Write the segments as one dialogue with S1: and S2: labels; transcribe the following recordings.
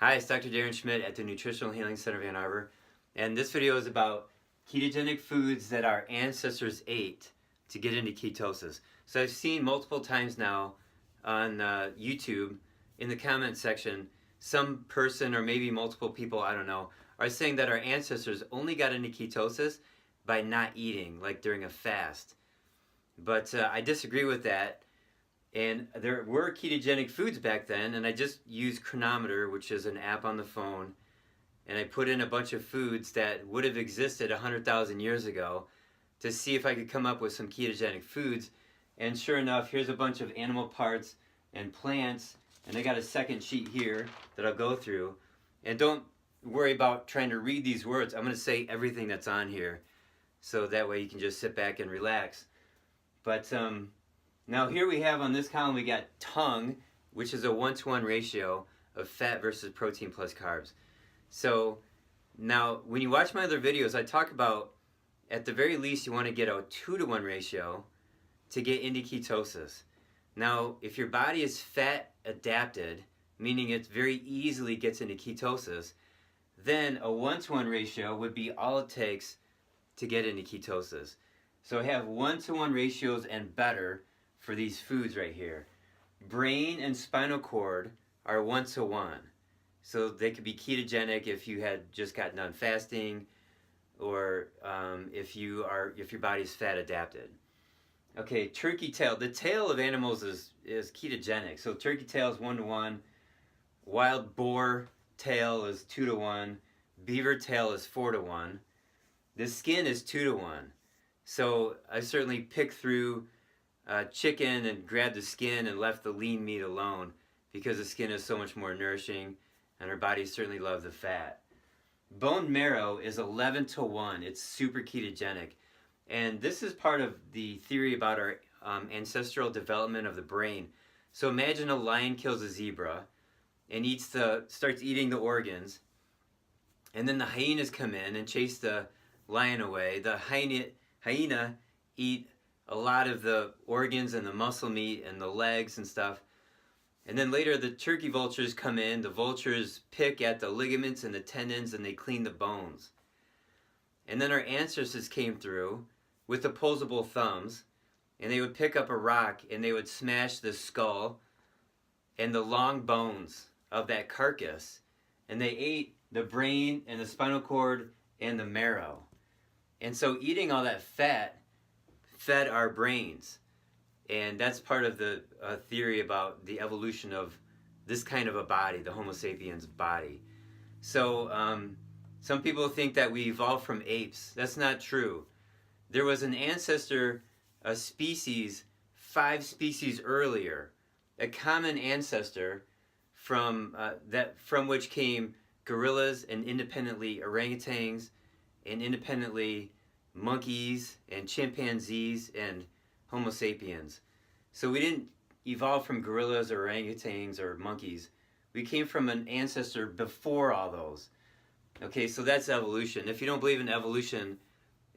S1: Hi, it's Dr. Darren Schmidt at the Nutritional Healing Center of Ann Arbor, and this video is about ketogenic foods that our ancestors ate to get into ketosis. So I've seen multiple times now on YouTube in the comment section, some person or maybe multiple people, I don't know, are saying that our ancestors only got into ketosis by not eating, like during a fast. But I disagree with that. And there were ketogenic foods back then, and I just used Chronometer, which is an app on the phone, and I put in a bunch of foods that would have existed 100,000 years ago to see if I could come up with some ketogenic foods. And sure enough, here's a bunch of animal parts and plants, and I got a second sheet here that I'll go through. And don't worry about trying to read these words. I'm going to say everything that's on here, so that way you can just sit back and relax. But now here we have on this column, we got tongue, which is a 1-to-1 ratio of fat versus protein plus carbs. So now when you watch my other videos, I talk about at the very least you want to get a 2-to-1 ratio to get into ketosis. Now if your body is fat adapted, meaning it very easily gets into ketosis, then a 1-to-1 ratio would be all it takes to get into ketosis. So I have 1-to-1 ratios and better for these foods right here. Brain and spinal cord are 1-to-1. So they could be ketogenic if you had just gotten done fasting, or if your body's fat adapted. Okay, turkey tail. The tail of animals is ketogenic. So turkey tail is 1-to-1. Wild boar tail is 2-to-1. Beaver tail is 4-to-1. The skin is 2-to-1. So I certainly picked through chicken and grabbed the skin and left the lean meat alone because the skin is so much more nourishing and our bodies certainly love the fat. Bone marrow is 11-to-1. It's super ketogenic. And this is part of the theory about our ancestral development of the brain. So imagine a lion kills a zebra and starts eating the organs, and then the hyenas come in and chase the lion away. The hyena eat a lot of the organs and the muscle meat and the legs and stuff. And then later the turkey vultures come in. The vultures pick at the ligaments and the tendons and they clean the bones. And then our ancestors came through with opposable thumbs, and they would pick up a rock and they would smash the skull and the long bones of that carcass. And they ate the brain and the spinal cord and the marrow. And so eating all that fat fed our brains, and that's part of the theory about the evolution of this kind of a body, the Homo sapiens body. So some people think that we evolved from apes. That's not true. There was an ancestor, a species, 5 species earlier, a common ancestor from which came gorillas and independently orangutans and independently monkeys and chimpanzees and Homo sapiens. So we didn't evolve from gorillas or orangutans or monkeys. We came from an ancestor before all those. Okay, so that's evolution. If you don't believe in evolution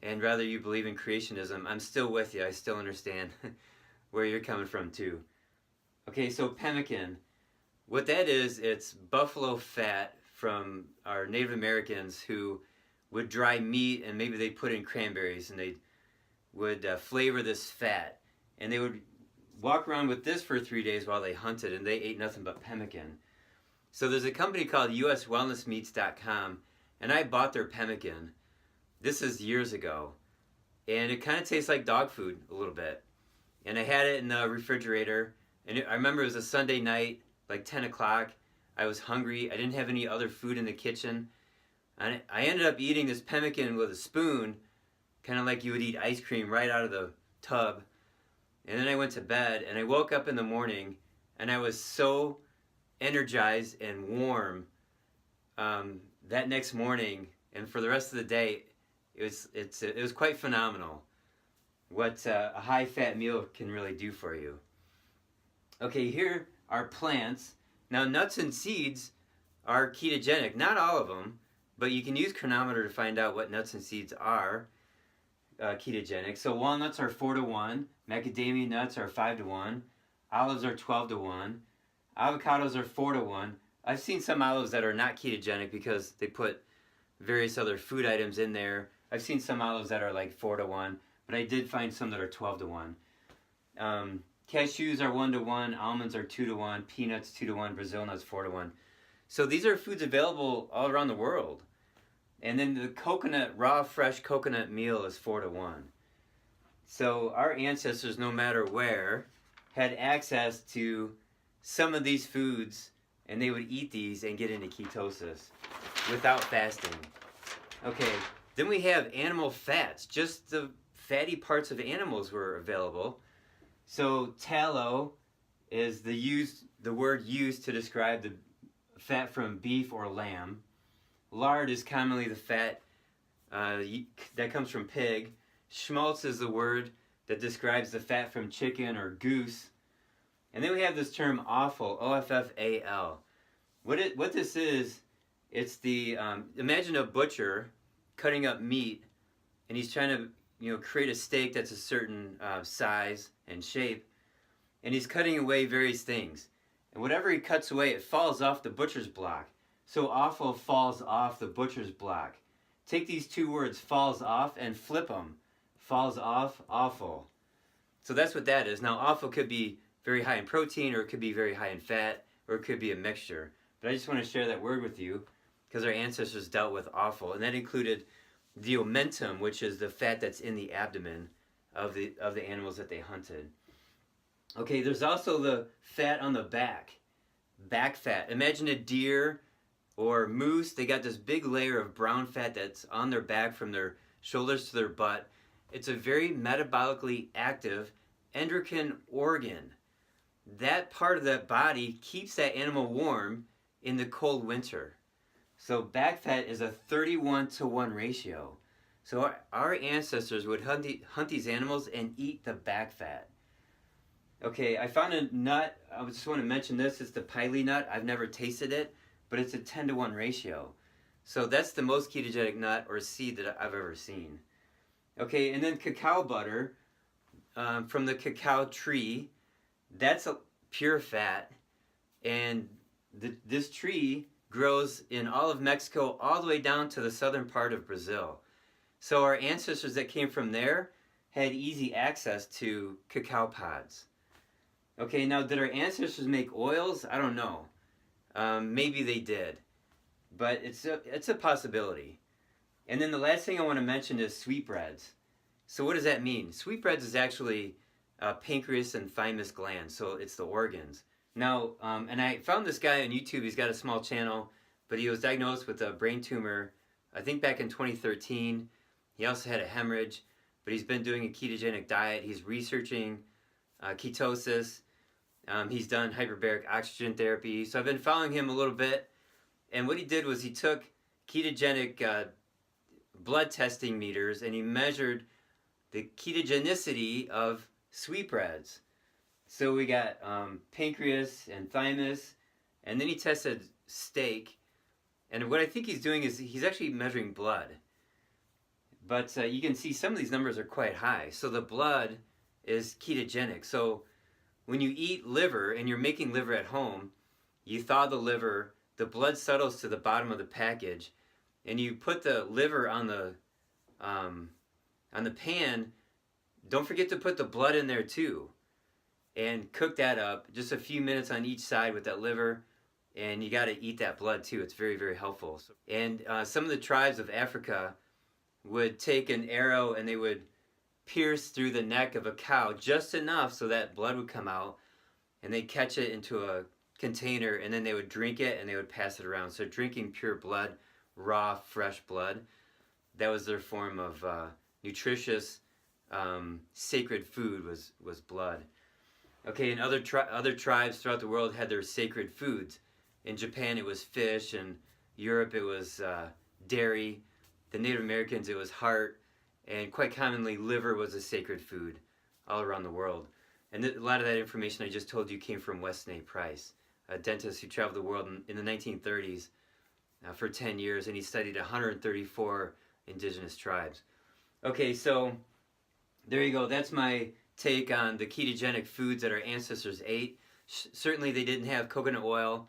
S1: and rather you believe in creationism, I'm still with you. I still understand where you're coming from too. Okay, so pemmican. What that is, it's buffalo fat from our Native Americans who would dry meat, and maybe they put in cranberries, and they would flavor this fat, and they would walk around with this for 3 days while they hunted, and they ate nothing but pemmican. So there's a company called uswellnessmeats.com, and I bought their pemmican. This is years ago, and it kind of tastes like dog food a little bit. And I had it in the refrigerator, and I remember it was a Sunday night, like 10 o'clock. I was hungry. I didn't have any other food in the kitchen. And I ended up eating this pemmican with a spoon, kind of like you would eat ice cream right out of the tub. And then I went to bed, and I woke up in the morning, and I was so energized and warm that next morning, and for the rest of the day, it was quite phenomenal what a high-fat meal can really do for you. Okay, here are plants. Now, nuts and seeds are ketogenic. Not all of them, but you can use Chronometer to find out what nuts and seeds are ketogenic. So walnuts are 4-to-1, macadamia nuts are 5-to-1, olives are 12-to-1, avocados are 4-to-1, I've seen some olives that are not ketogenic because they put various other food items in there. I've seen some olives that are like 4-to-1, but I did find some that are 12-to-1. Cashews are 1-to-1, almonds are 2-to-1, peanuts 2-to-1, Brazil nuts 4-to-1. So these are foods available all around the world. And then the coconut, raw fresh coconut meal is 4-to-1. So our ancestors, no matter where, had access to some of these foods, and they would eat these and get into ketosis without fasting. Okay, then we have animal fats. Just the fatty parts of animals were available. So tallow is the word used to describe the fat from beef or lamb. Lard is commonly the fat that comes from pig. Schmaltz is the word that describes the fat from chicken or goose. And then we have this term offal, O-F-F-A-L. What this is, it's the, imagine a butcher cutting up meat, and he's trying to create a steak that's a certain size and shape, and he's cutting away various things. And whatever he cuts away, it falls off the butcher's block. So offal falls off the butcher's block. Take these two words, falls off, and flip them. Falls off, offal. So that's what that is. Now, offal could be very high in protein, or it could be very high in fat, or it could be a mixture. But I just want to share that word with you because our ancestors dealt with offal, and that included the omentum, which is the fat that's in the abdomen of the animals that they hunted. Okay, there's also the fat on the back fat. Imagine a deer or moose. They got this big layer of brown fat that's on their back from their shoulders to their butt. It's a very metabolically active endocrine organ. That part of that body keeps that animal warm in the cold winter. So back fat is a 31-to-1 ratio. So our ancestors would hunt these animals and eat the back fat. Okay, I found a nut. I just want to mention this. It's the pili nut. I've never tasted it, but it's a 10-to-1 ratio. So that's the most ketogenic nut or seed that I've ever seen. Okay, and then cacao butter from the cacao tree. That's a pure fat, and this tree grows in all of Mexico all the way down to the southern part of Brazil. So our ancestors that came from there had easy access to cacao pods. Okay, now did our ancestors make oils? I don't know. Maybe they did, but it's a possibility. And then the last thing I want to mention is sweetbreads. So what does that mean? Sweetbreads is actually pancreas and thymus glands, so it's the organs. Now, and I found this guy on YouTube. He's got a small channel, but he was diagnosed with a brain tumor, I think back in 2013. He also had a hemorrhage, but he's been doing a ketogenic diet. He's researching ketosis. He's done hyperbaric oxygen therapy. So I've been following him a little bit. And what he did was he took ketogenic blood testing meters and he measured the ketogenicity of sweetbreads. So we got pancreas and thymus, and then he tested steak. And what I think he's doing is he's actually measuring blood. But you can see some of these numbers are quite high. So the blood is ketogenic. So when you eat liver and you're making liver at home, you thaw the liver, the blood settles to the bottom of the package, and you put the liver on the pan. Don't forget to put the blood in there too, and cook that up just a few minutes on each side with that liver, and you got to eat that blood too. It's very, very helpful. And some of the tribes of Africa would take an arrow and they would pierce through the neck of a cow just enough so that blood would come out, and they'd catch it into a container, and then they would drink it and they would pass it around. So drinking pure blood, raw, fresh blood, that was their form of nutritious, sacred food was blood. Okay, and other tribes throughout the world had their sacred foods. In Japan it was fish, and Europe it was dairy. The Native Americans it was heart, and quite commonly liver was a sacred food all around the world. And a lot of that information I just told you came from Weston A. Price, a dentist who traveled the world in the 1930s for 10 years, and he studied 134 indigenous tribes. Okay, so there you go. That's my take on the ketogenic foods that our ancestors ate. Certainly they didn't have coconut oil.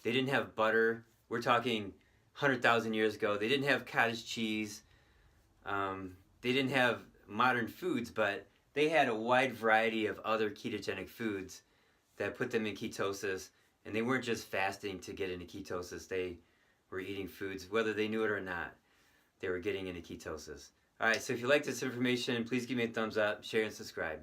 S1: They didn't have butter. We're talking 100,000 years ago. They didn't have cottage cheese. They didn't have modern foods, but they had a wide variety of other ketogenic foods that put them in ketosis. And they weren't just fasting to get into ketosis. They were eating foods, whether they knew it or not, they were getting into ketosis. All right, so if you like this information, please give me a thumbs up, share, and subscribe.